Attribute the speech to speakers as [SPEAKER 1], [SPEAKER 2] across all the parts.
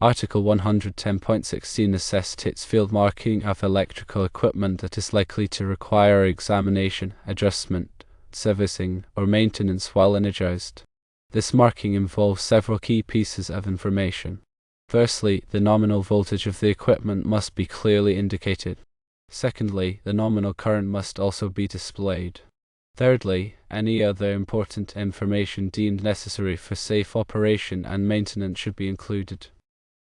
[SPEAKER 1] Article 110.16 necessitates field marking of electrical equipment that is likely to require examination, adjustment, servicing, or maintenance while energized. This marking involves several key pieces of information. Firstly, the nominal voltage of the equipment must be clearly indicated. Secondly, the nominal current must also be displayed. Thirdly, any other important information deemed necessary for safe operation and maintenance should be included.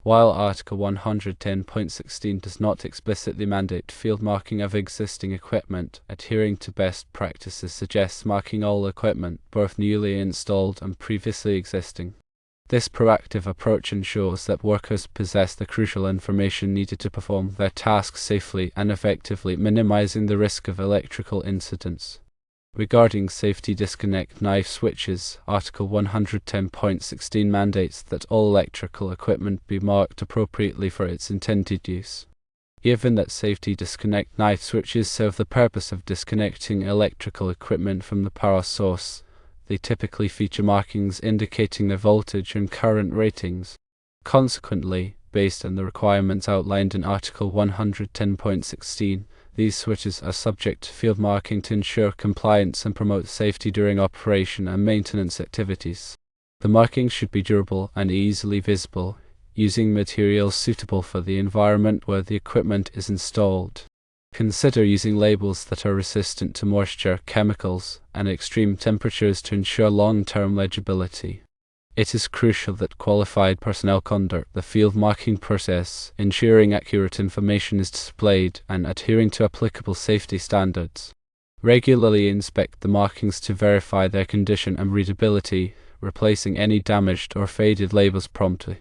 [SPEAKER 1] While Article 110.16 does not explicitly mandate field marking of existing equipment, adhering to best practices suggests marking all equipment, both newly installed and previously existing. This proactive approach ensures that workers possess the crucial information needed to perform their tasks safely and effectively, minimizing the risk of electrical incidents. Regarding safety disconnect knife switches, Article 110.16 mandates that all electrical equipment be marked appropriately for its intended use. Given that safety disconnect knife switches serve the purpose of disconnecting electrical equipment from the power source, they typically feature markings indicating their voltage and current ratings. Consequently, based on the requirements outlined in Article 110.16, these switches are subject to field marking to ensure compliance and promote safety during operation and maintenance activities. The markings should be durable and easily visible, using materials suitable for the environment where the equipment is installed. Consider using labels that are resistant to moisture, chemicals, and extreme temperatures to ensure long-term legibility. It is crucial that qualified personnel conduct the field marking process, ensuring accurate information is displayed and adhering to applicable safety standards. Regularly inspect the markings to verify their condition and readability, replacing any damaged or faded labels promptly.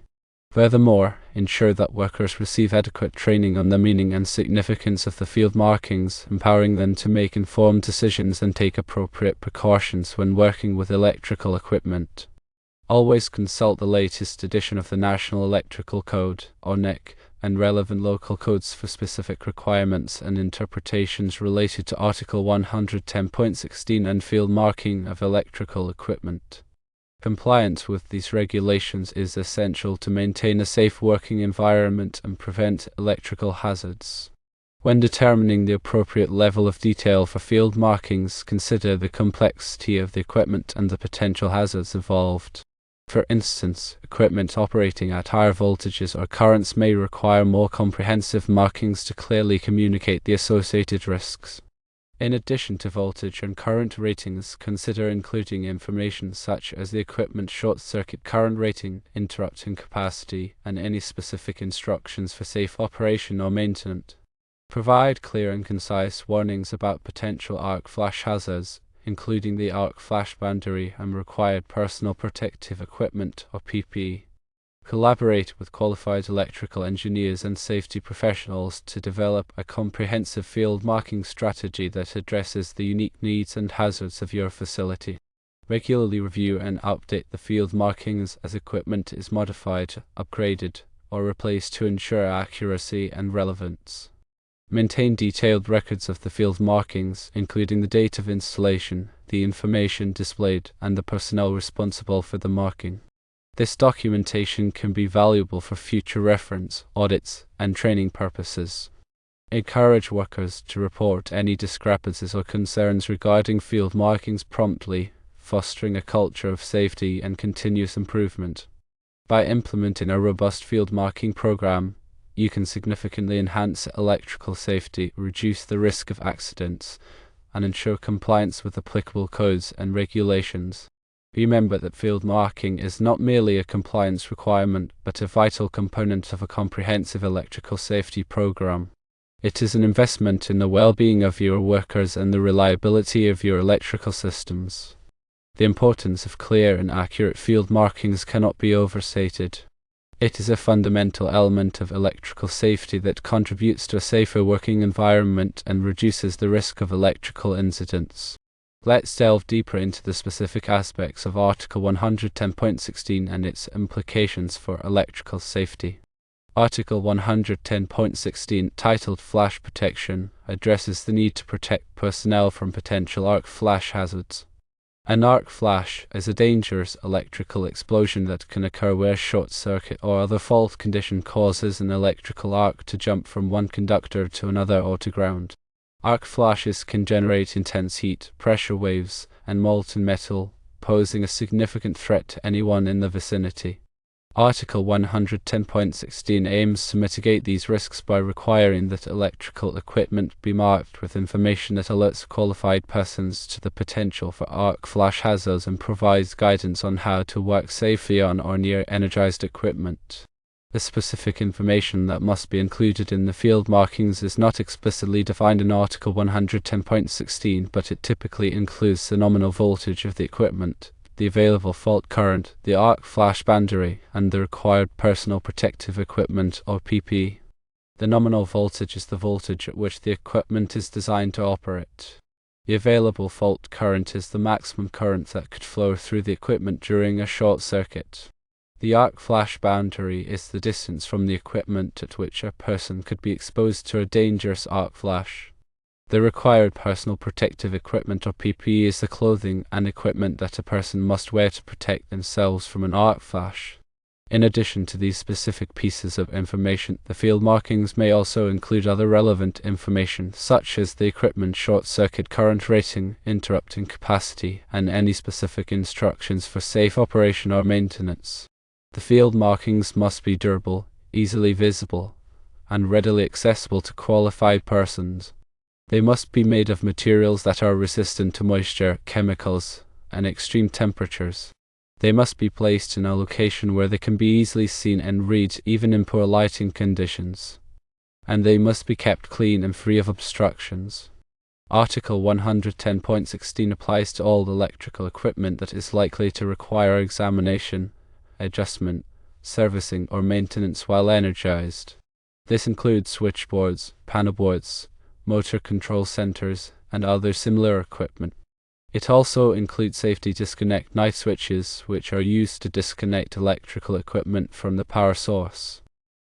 [SPEAKER 1] Furthermore, ensure that workers receive adequate training on the meaning and significance of the field markings, empowering them to make informed decisions and take appropriate precautions when working with electrical equipment. Always consult the latest edition of the National Electrical Code, or NEC, and relevant local codes for specific requirements and interpretations related to Article 110.16 and field marking of electrical equipment. Compliance with these regulations is essential to maintain a safe working environment and prevent electrical hazards. When determining the appropriate level of detail for field markings, consider the complexity of the equipment and the potential hazards involved. For instance, equipment operating at higher voltages or currents may require more comprehensive markings to clearly communicate the associated risks. In addition to voltage and current ratings, consider including information such as the equipment's short-circuit current rating, interrupting capacity, and any specific instructions for safe operation or maintenance. Provide clear and concise warnings about potential arc flash hazards, including the arc flash boundary and required personal protective equipment or PPE. Collaborate with qualified electrical engineers and safety professionals to develop a comprehensive field marking strategy that addresses the unique needs and hazards of your facility. Regularly review and update the field markings as equipment is modified, upgraded, or replaced to ensure accuracy and relevance. Maintain detailed records of the field markings, including the date of installation, the information displayed, and the personnel responsible for the marking. This documentation can be valuable for future reference, audits, and training purposes. Encourage workers to report any discrepancies or concerns regarding field markings promptly, fostering a culture of safety and continuous improvement. By implementing a robust field marking program, you can significantly enhance electrical safety, reduce the risk of accidents, and ensure compliance with applicable codes and regulations. Remember that field marking is not merely a compliance requirement, but a vital component of a comprehensive electrical safety program. It is an investment in the well-being of your workers and the reliability of your electrical systems. The importance of clear and accurate field markings cannot be overstated. It is a fundamental element of electrical safety that contributes to a safer working environment and reduces the risk of electrical incidents. Let's delve deeper into the specific aspects of Article 110.16 and its implications for electrical safety. Article 110.16, titled Flash Protection, addresses the need to protect personnel from potential arc flash hazards. An arc flash is a dangerous electrical explosion that can occur where a short circuit or other fault condition causes an electrical arc to jump from one conductor to another or to ground. Arc flashes can generate intense heat, pressure waves, and molten metal, posing a significant threat to anyone in the vicinity. Article 110.16 aims to mitigate these risks by requiring that electrical equipment be marked with information that alerts qualified persons to the potential for arc flash hazards and provides guidance on how to work safely on or near energized equipment. The specific information that must be included in the field markings is not explicitly defined in Article 110.16, but it typically includes the nominal voltage of the equipment, the available fault current, the arc flash boundary, and the required personal protective equipment or PPE. The nominal voltage is the voltage at which the equipment is designed to operate. The available fault current is the maximum current that could flow through the equipment during a short circuit. The arc flash boundary is the distance from the equipment at which a person could be exposed to a dangerous arc flash. The required personal protective equipment or PPE is the clothing and equipment that a person must wear to protect themselves from an arc flash. In addition to these specific pieces of information, the field markings may also include other relevant information, such as the equipment short-circuit current rating, interrupting capacity, and any specific instructions for safe operation or maintenance. The field markings must be durable, easily visible, and readily accessible to qualified persons. They must be made of materials that are resistant to moisture, chemicals, and extreme temperatures. They must be placed in a location where they can be easily seen and read even in poor lighting conditions. And they must be kept clean and free of obstructions. Article 110.16 applies to all electrical equipment that is likely to require examination, adjustment, servicing, or maintenance while energized. This includes switchboards, panel boards, motor control centers, and other similar equipment. It also includes safety disconnect night switches, which are used to disconnect electrical equipment from the power source.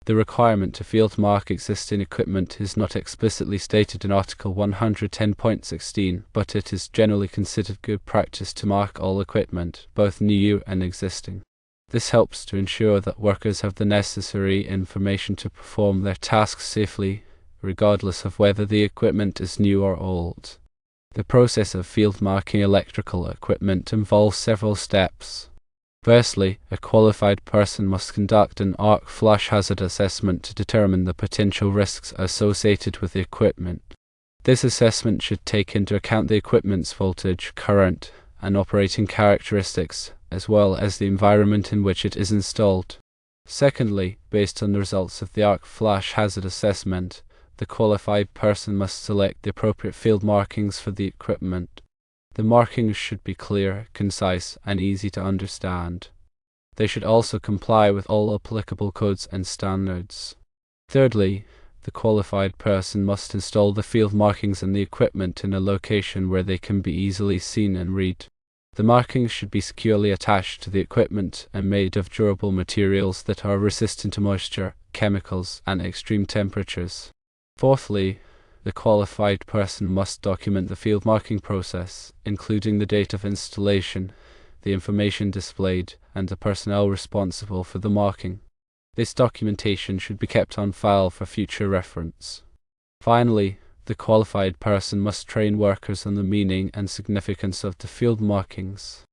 [SPEAKER 1] The requirement to field mark existing equipment is not explicitly stated in Article 110.16, but it is generally considered good practice to mark all equipment, both new and existing. This helps to ensure that workers have the necessary information to perform their tasks safely, regardless of whether the equipment is new or old. The process of field marking electrical equipment involves several steps. Firstly, a qualified person must conduct an arc flash hazard assessment to determine the potential risks associated with the equipment. This assessment should take into account the equipment's voltage, current, and operating characteristics, as well as the environment in which it is installed. Secondly, based on the results of the arc flash hazard assessment, the qualified person must select the appropriate field markings for the equipment. The markings should be clear, concise, and easy to understand. They should also comply with all applicable codes and standards. Thirdly, the qualified person must install the field markings and the equipment in a location where they can be easily seen and read. The markings should be securely attached to the equipment and made of durable materials that are resistant to moisture, chemicals, and extreme temperatures. Fourthly, the qualified person must document the field marking process, including the date of installation, the information displayed, and the personnel responsible for the marking. This documentation should be kept on file for future reference. Finally, the qualified person must train workers on the meaning and significance of the field markings.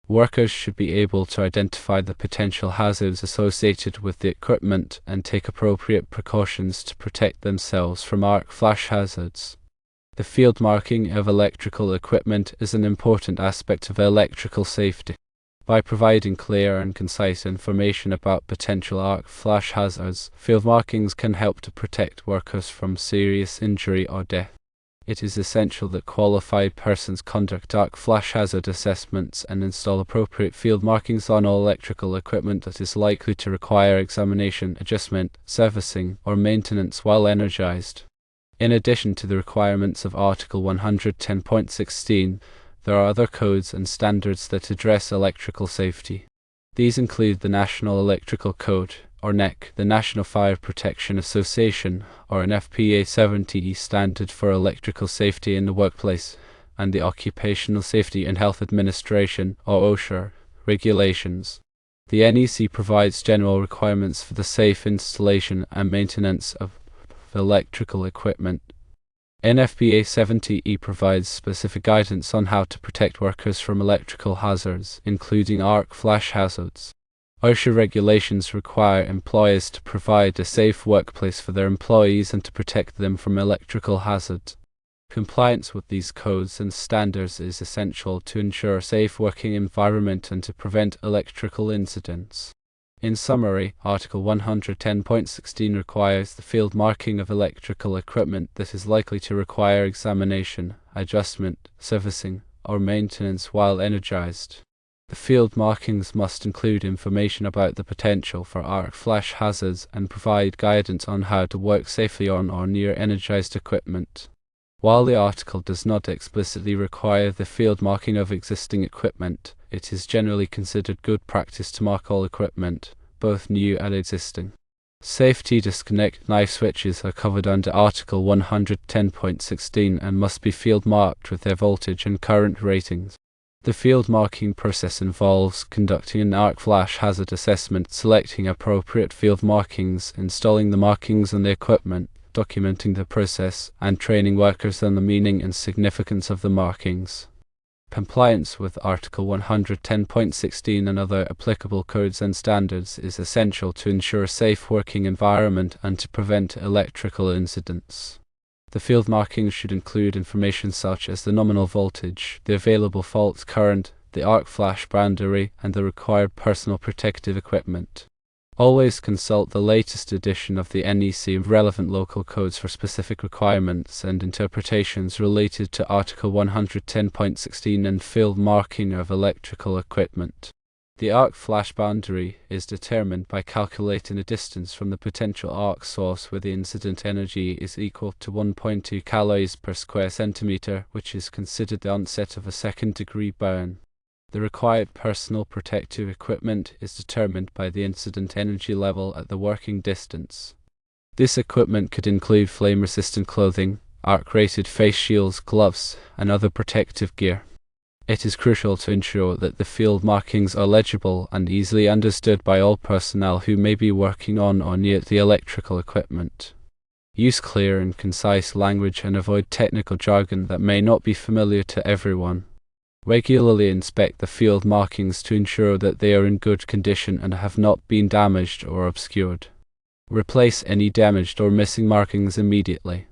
[SPEAKER 1] Workers should be able to identify the potential hazards associated with the equipment and take appropriate precautions to protect themselves from arc flash hazards. The field marking of electrical equipment is an important aspect of electrical safety. By providing clear and concise information about potential arc flash hazards, field markings can help to protect workers from serious injury or death. It is essential that qualified persons conduct arc flash hazard assessments and install appropriate field markings on all electrical equipment that is likely to require examination, adjustment, servicing, or maintenance while energized. In addition to the requirements of Article 110.16, there are other codes and standards that address electrical safety. These include the National Electrical Code, or NEC, the National Fire Protection Association, or an FPA 70 standard for electrical safety in the workplace, and the Occupational Safety and Health Administration, or OSHA, regulations. The NEC provides general requirements for the safe installation and maintenance of electrical equipment. NFPA 70E provides specific guidance on how to protect workers from electrical hazards, including arc flash hazards. OSHA regulations require employers to provide a safe workplace for their employees and to protect them from electrical hazards. Compliance with these codes and standards is essential to ensure a safe working environment and to prevent electrical incidents. In summary, Article 110.16 requires the field marking of electrical equipment that is likely to require examination, adjustment, servicing, or maintenance while energized. The field markings must include information about the potential for arc flash hazards and provide guidance on how to work safely on or near energized equipment. While the article does not explicitly require the field marking of existing equipment, it is generally considered good practice to mark all equipment, both new and existing. Safety disconnect knife switches are covered under Article 110.16 and must be field marked with their voltage and current ratings. The field marking process involves conducting an arc flash hazard assessment, selecting appropriate field markings, installing the markings on the equipment, documenting the process, and training workers on the meaning and significance of the markings. Compliance with Article 110.16 and other applicable codes and standards is essential to ensure a safe working environment and to prevent electrical incidents. The field markings should include information such as the nominal voltage, the available fault current, the arc flash boundary, and the required personal protective equipment. Always consult the latest edition of the NEC of relevant local codes for specific requirements and interpretations related to Article 110.16 and field marking of electrical equipment. The arc flash boundary is determined by calculating the distance from the potential arc source where the incident energy is equal to 1.2 calories per square centimeter, which is considered the onset of a second-degree burn. The required personal protective equipment is determined by the incident energy level at the working distance. This equipment could include flame-resistant clothing, arc-rated face shields, gloves, and other protective gear. It is crucial to ensure that the field markings are legible and easily understood by all personnel who may be working on or near the electrical equipment. Use clear and concise language and avoid technical jargon that may not be familiar to everyone. Regularly inspect the field markings to ensure that they are in good condition and have not been damaged or obscured. Replace any damaged or missing markings immediately.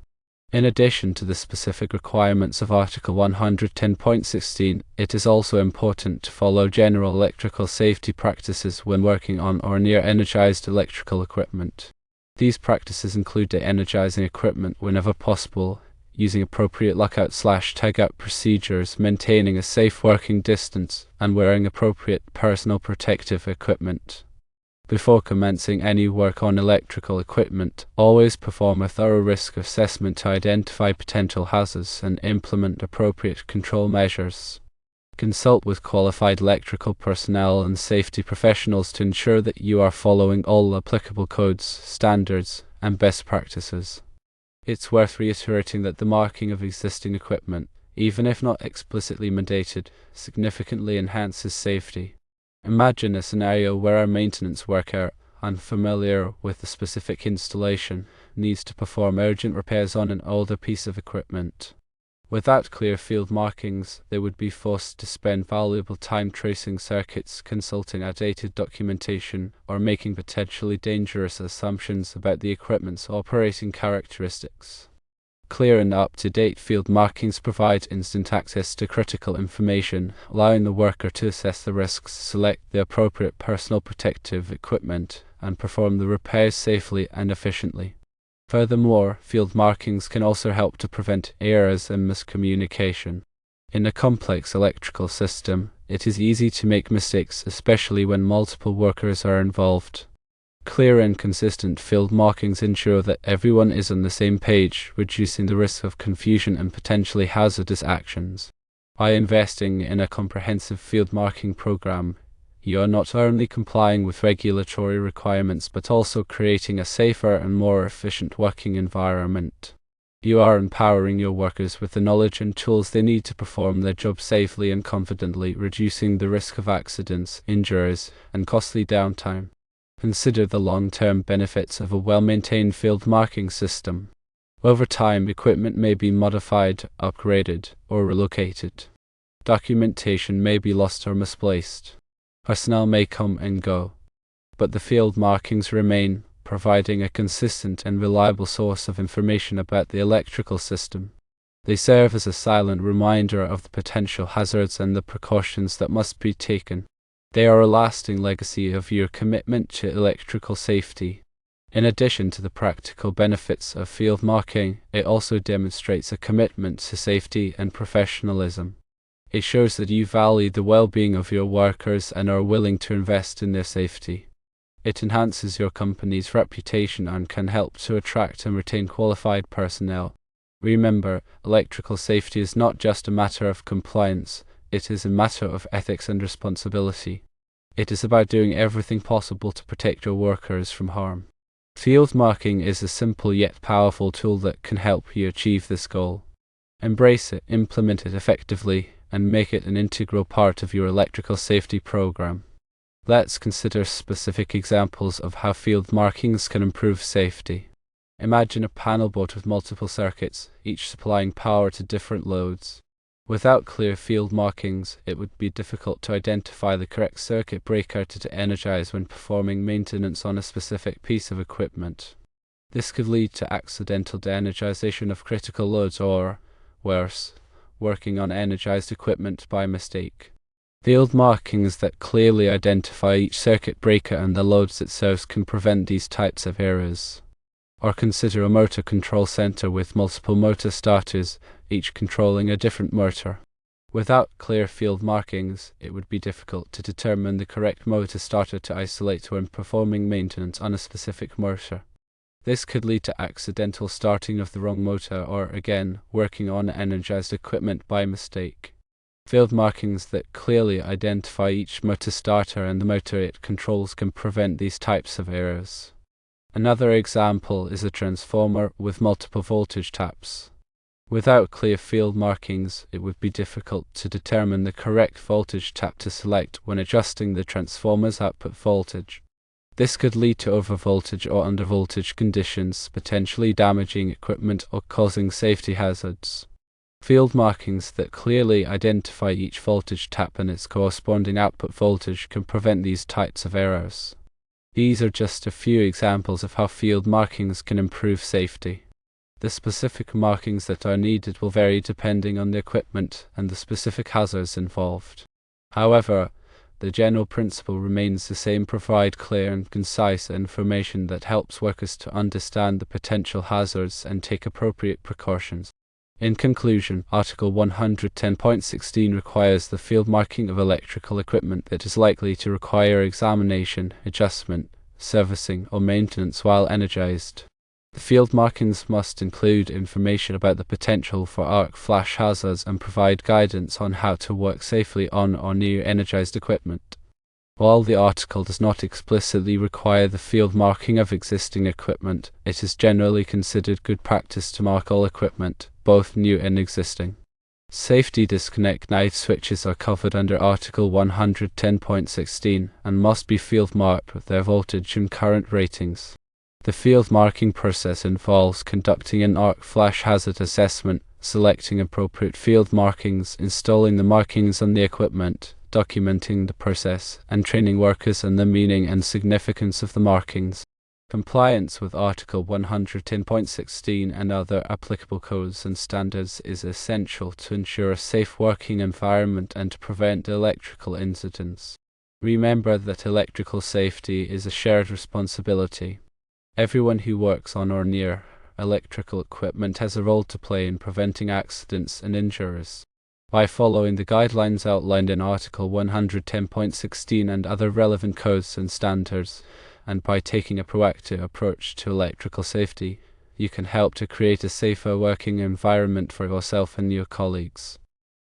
[SPEAKER 1] In addition to the specific requirements of Article 110.16, it is also important to follow general electrical safety practices when working on or near energized electrical equipment. These practices include de-energizing equipment whenever possible, using appropriate lockout/tagout procedures, maintaining a safe working distance, and wearing appropriate personal protective equipment. Before commencing any work on electrical equipment, always perform a thorough risk assessment to identify potential hazards and implement appropriate control measures. Consult with qualified electrical personnel and safety professionals to ensure that you are following all applicable codes, standards, and best practices. It's worth reiterating that the marking of existing equipment, even if not explicitly mandated, significantly enhances safety. Imagine a scenario where a maintenance worker, unfamiliar with the specific installation, needs to perform urgent repairs on an older piece of equipment. Without clear field markings, they would be forced to spend valuable time tracing circuits, consulting outdated documentation, or making potentially dangerous assumptions about the equipment's operating characteristics. Clear and up-to-date field markings provide instant access to critical information, allowing the worker to assess the risks, select the appropriate personal protective equipment, and perform the repairs safely and efficiently. Furthermore, field markings can also help to prevent errors and miscommunication. In a complex electrical system, it is easy to make mistakes, especially when multiple workers are involved. Clear and consistent field markings ensure that everyone is on the same page, reducing the risk of confusion and potentially hazardous actions. By investing in a comprehensive field marking program, you are not only complying with regulatory requirements but also creating a safer and more efficient working environment. You are empowering your workers with the knowledge and tools they need to perform their job safely and confidently, reducing the risk of accidents, injuries, and costly downtime. Consider the long-term benefits of a well-maintained field marking system. Over time, equipment may be modified, upgraded, or relocated. Documentation may be lost or misplaced. Personnel may come and go, but the field markings remain, providing a consistent and reliable source of information about the electrical system. They serve as a silent reminder of the potential hazards and the precautions that must be taken. They are a lasting legacy of your commitment to electrical safety. In addition to the practical benefits of field marking, it also demonstrates a commitment to safety and professionalism. It shows that you value the well-being of your workers and are willing to invest in their safety. It enhances your company's reputation and can help to attract and retain qualified personnel. Remember, electrical safety is not just a matter of compliance, it is a matter of ethics and responsibility. It is about doing everything possible to protect your workers from harm. Field marking is a simple yet powerful tool that can help you achieve this goal. Embrace it, implement it effectively, and make it an integral part of your electrical safety program. Let's consider specific examples of how field markings can improve safety. Imagine a panel board with multiple circuits, each supplying power to different loads. Without clear field markings, it would be difficult to identify the correct circuit breaker to energize when performing maintenance on a specific piece of equipment. This could lead to accidental de-energization of critical loads or, worse, working on energized equipment by mistake. Field markings that clearly identify each circuit breaker and the loads it serves can prevent these types of errors. Or consider a motor control center with multiple motor starters, each controlling a different motor. Without clear field markings, it would be difficult to determine the correct motor starter to isolate when performing maintenance on a specific motor. This could lead to accidental starting of the wrong motor or, again, working on energized equipment by mistake. Field markings that clearly identify each motor starter and the motor it controls can prevent these types of errors. Another example is a transformer with multiple voltage taps. Without clear field markings, it would be difficult to determine the correct voltage tap to select when adjusting the transformer's output voltage. This could lead to overvoltage or undervoltage conditions, potentially damaging equipment or causing safety hazards. Field markings that clearly identify each voltage tap and its corresponding output voltage can prevent these types of errors. These are just a few examples of how field markings can improve safety. The specific markings that are needed will vary depending on the equipment and the specific hazards involved. However, the general principle remains the same: provide clear and concise information that helps workers to understand the potential hazards and take appropriate precautions. In conclusion, Article 110.16 requires the field marking of electrical equipment that is likely to require examination, adjustment, servicing, or maintenance while energized. The field markings must include information about the potential for arc flash hazards and provide guidance on how to work safely on or near energized equipment. While the article does not explicitly require the field marking of existing equipment, it is generally considered good practice to mark all equipment, both new and existing. Safety disconnect knife switches are covered under Article 110.16 and must be field marked with their voltage and current ratings. The field marking process involves conducting an arc flash hazard assessment, selecting appropriate field markings, installing the markings on the equipment, documenting the process, and training workers on the meaning and significance of the markings. Compliance with Article 110.16 and other applicable codes and standards is essential to ensure a safe working environment and to prevent electrical incidents. Remember that electrical safety is a shared responsibility. Everyone who works on or near electrical equipment has a role to play in preventing accidents and injuries. By following the guidelines outlined in Article 110.16 and other relevant codes and standards, and by taking a proactive approach to electrical safety, you can help to create a safer working environment for yourself and your colleagues.